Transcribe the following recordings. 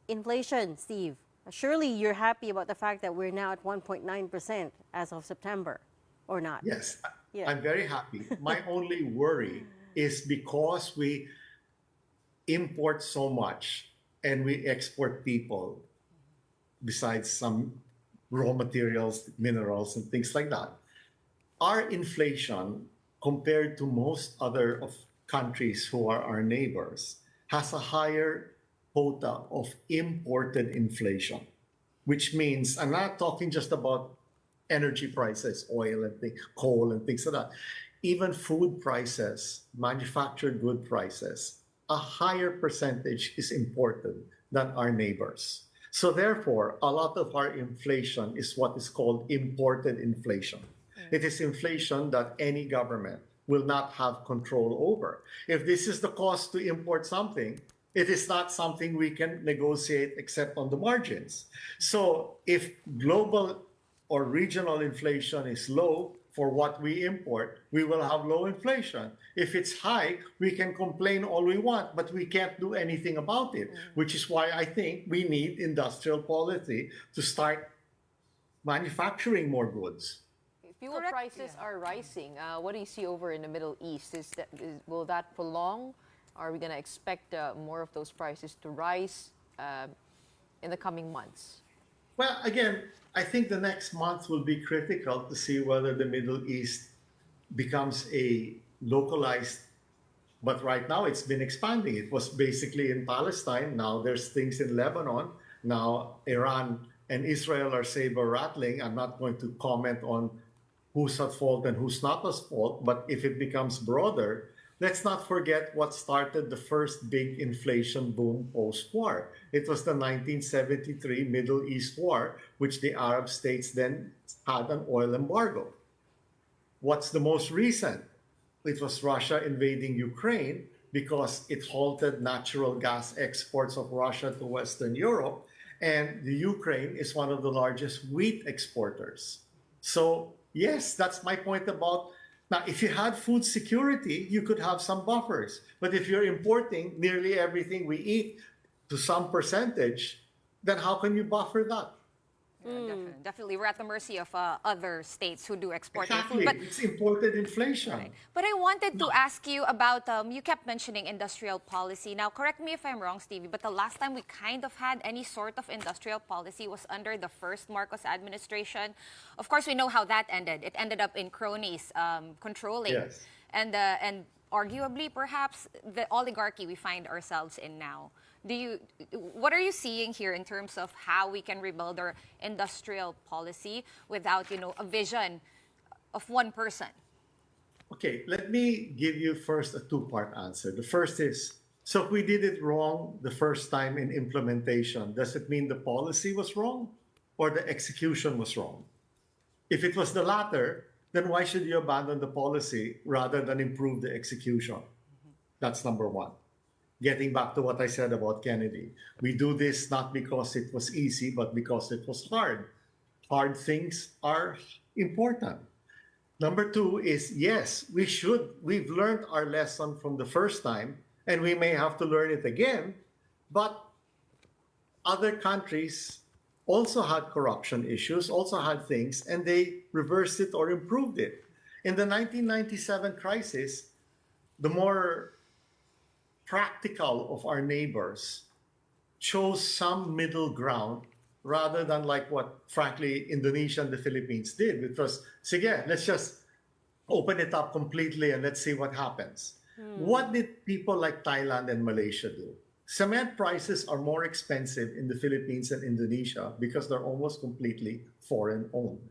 inflation, Steve. Surely you're happy about the fact that we're now at 1.9% as of September, or not? Yes, Yeah. I'm very happy. My only worry is because we import so much and we export people, besides some raw materials, minerals, and things like that. Our inflation, compared to most other of countries who are our neighbors, has a higher quota of imported inflation, which means I'm not talking just about energy prices, oil and coal and things like that. Even food prices, manufactured good prices, a higher percentage is imported than our neighbors. So therefore, a lot of our inflation is what is called imported inflation. It is inflation that any government will not have control over. If this is the cost to import something, it is not something we can negotiate except on the margins. So if global or regional inflation is low for what we import, we will have low inflation. If it's high, we can complain all we want, but we can't do anything about it, which is why I think we need industrial policy to start manufacturing more goods. Fuel prices are rising. What do you see over in the Middle East? Will that prolong? Are we going to expect more of those prices to rise in the coming months? Well, again, I think the next month will be critical to see whether the Middle East becomes a localized, but right now it's been expanding. It was basically in Palestine. Now there's things in Lebanon. Now Iran and Israel are saber rattling. I'm not going to comment on who's at fault and who's not at fault, but if it becomes broader, let's not forget what started the first big inflation boom post-war. It was the 1973 Middle East War, which the Arab states then had an oil embargo. What's the most recent? It was Russia invading Ukraine because it halted natural gas exports of Russia to Western Europe, and the Ukraine is one of the largest wheat exporters. So yes, that's my point about now, if you had food security, you could have some buffers. But if you're importing nearly everything we eat to some percentage, then how can you buffer that? Definitely. We're at the mercy of other states who do export their Exactly. food. But, It's imported inflation. right. But I wanted to ask you about, you kept mentioning industrial policy. Now, correct me if I'm wrong, Stevie, but the last time we kind of had any sort of industrial policy was under the first Marcos administration. Of course, we know how that ended. It ended up in cronies controlling. Yes. And arguably, perhaps, the oligarchy we find ourselves in now. What are you seeing here in terms of how we can rebuild our industrial policy without, a vision of one person? Okay, let me give you first a two-part answer. The first is, so if we did it wrong the first time in implementation, does it mean the policy was wrong or the execution was wrong? If it was the latter, then why should you abandon the policy rather than improve the execution? That's number one. Getting back to what I said about Kennedy, we do this not because it was easy, but because it was hard. Hard things are important. Number two is, yes, we've learned our lesson from the first time, and we may have to learn it again, but other countries also had corruption issues, also had things, and they reversed it or improved it. In the 1997 crisis, the more practical of our neighbors chose some middle ground rather than like what, frankly, Indonesia and the Philippines did, which was, sige, let's just open it up completely and let's see what happens. What did people like Thailand and Malaysia do? Cement prices are more expensive in the Philippines and Indonesia because they're almost completely foreign owned.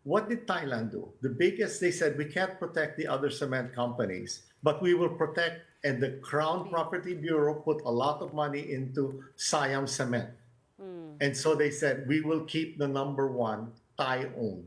What did Thailand do? The biggest, they said, we can't protect the other cement companies, but we will protect, and the Crown Property Bureau put a lot of money into Siam Cement. And so they said, we will keep the number one Thai-owned.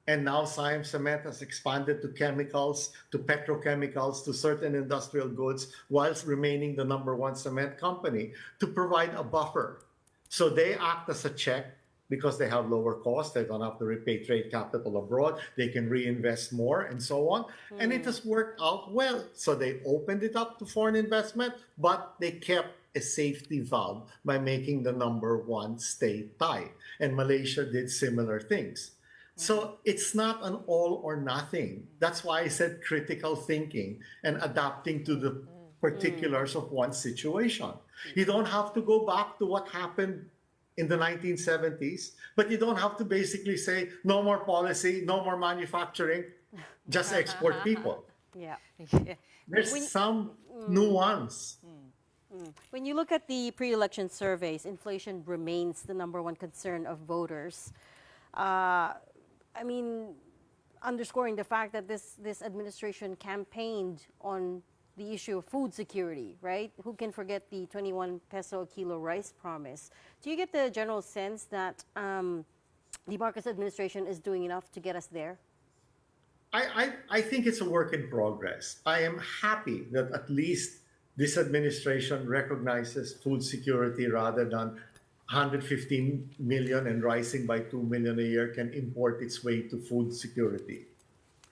And now Siam Cement has expanded to chemicals, to petrochemicals, to certain industrial goods, whilst remaining the number one cement company to provide a buffer. So they act as a check because they have lower costs. They don't have to repatriate capital abroad. They can reinvest more and so on. And it has worked out well. So they opened it up to foreign investment, but they kept a safety valve by making the number one state Thai. And Malaysia did similar things. So it's not an all or nothing. That's why I said critical thinking and adapting to the particulars of one situation. You don't have to go back to what happened in the 1970s, but you don't have to basically say no more policy, no more manufacturing, just export people. Yeah. There's some nuance. When you look at the pre-election surveys, inflation remains the number one concern of voters. I mean, underscoring the fact that this administration campaigned on the issue of food security, right? Who can forget the 21 peso a kilo rice promise? Do you get the general sense that the Marcos administration is doing enough to get us there? I think it's a work in progress. I am happy that at least this administration recognizes food security rather than 115 million and rising by 2 million a year can import its way to food security.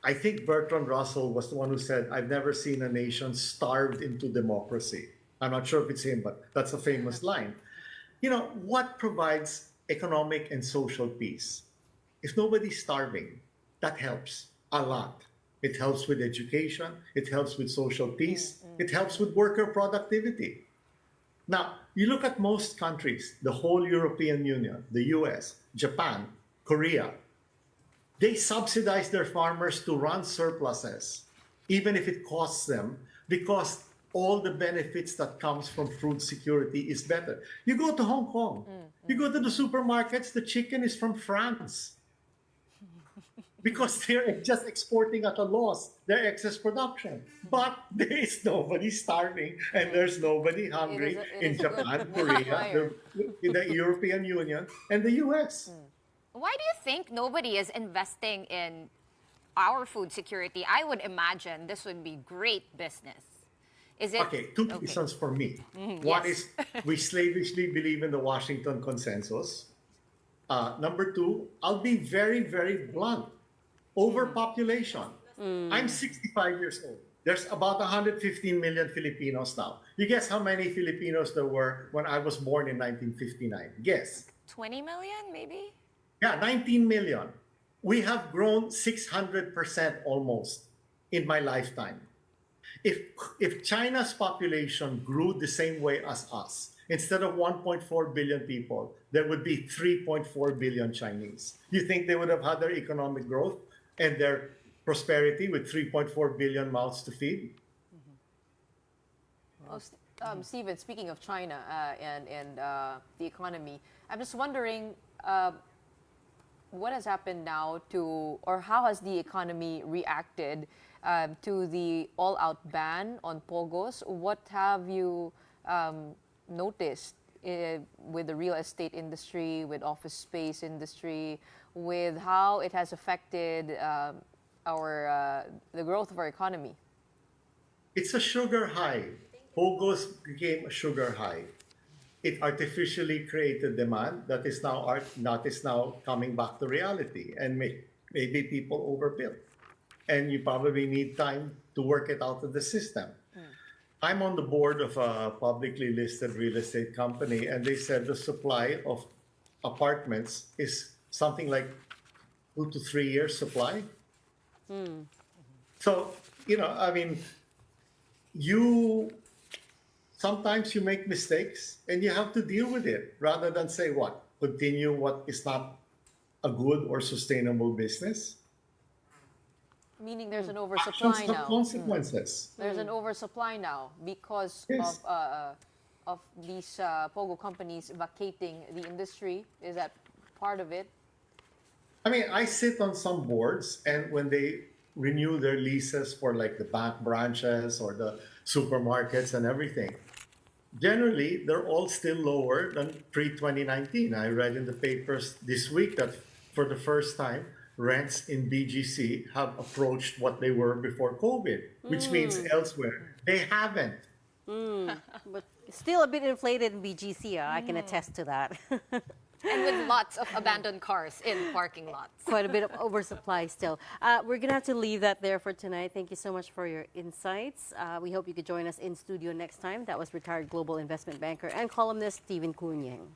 I think Bertrand Russell was the one who said, I've never seen a nation starved into democracy. I'm not sure if it's him, but that's a famous line. You know, what provides economic and social peace? If nobody's starving, that helps a lot. It helps with education, it helps with social peace, it helps with worker productivity. Now, you look at most countries, the whole European Union, the US, Japan, Korea, they subsidize their farmers to run surpluses, even if it costs them, because all the benefits that comes from food security is better. You go to Hong Kong, you go to the supermarkets, the chicken is from France. Because they're just exporting at a loss their excess production. But there is nobody starving and there's nobody hungry in Japan, Korea, the European Union, and the US. Why do you think nobody is investing in our food security? I would imagine this would be great business. Is it? Okay, two reasons for me. One is we slavishly believe in the Washington Consensus. Number two, I'll be very, very blunt. Overpopulation. I'm 65 years old. There's about 115 million Filipinos now. You guess how many Filipinos there were when I was born in 1959? Guess. 20 million, maybe? Yeah, 19 million. We have grown 600% almost in my lifetime. If China's population grew the same way as us, instead of 1.4 billion people, there would be 3.4 billion Chinese. You think they would have had their economic growth and their prosperity with 3.4 billion mouths to feed? Stephen, speaking of China and the economy, I'm just wondering what has happened now to, or how has the economy reacted to the all-out ban on pogos? What have you noticed with the real estate industry, with office space industry, with how it has affected the growth of our economy? It's a sugar high. Pogos became a sugar high. It artificially created demand that is now coming back to reality, and maybe people overbuilt. And you probably need time to work it out of the system. I'm on the board of a publicly listed real estate company, and they said the supply of apartments is something like 2 to 3 years supply. So, you know, I mean, sometimes you make mistakes and you have to deal with it rather than say what? Continue what is not a good or sustainable business. Meaning there's an oversupply now. Consequences. There's an oversupply now because Yes. of these pogo companies vacating the industry. Is that part of it? I mean, I sit on some boards, and when they renew their leases for like the bank branches or the supermarkets and everything, generally they're all still lower than pre-2019. I read in the papers this week that for the first time, rents in BGC have approached what they were before COVID, which means elsewhere they haven't. But still a bit inflated in BGC, I can attest to that. And with lots of abandoned cars in parking lots. Quite a bit of oversupply still. We're going to have to leave that there for tonight. Thank you so much for your insights. We hope you could join us in studio next time. That was retired global investment banker and columnist Stephen CuUnjieng.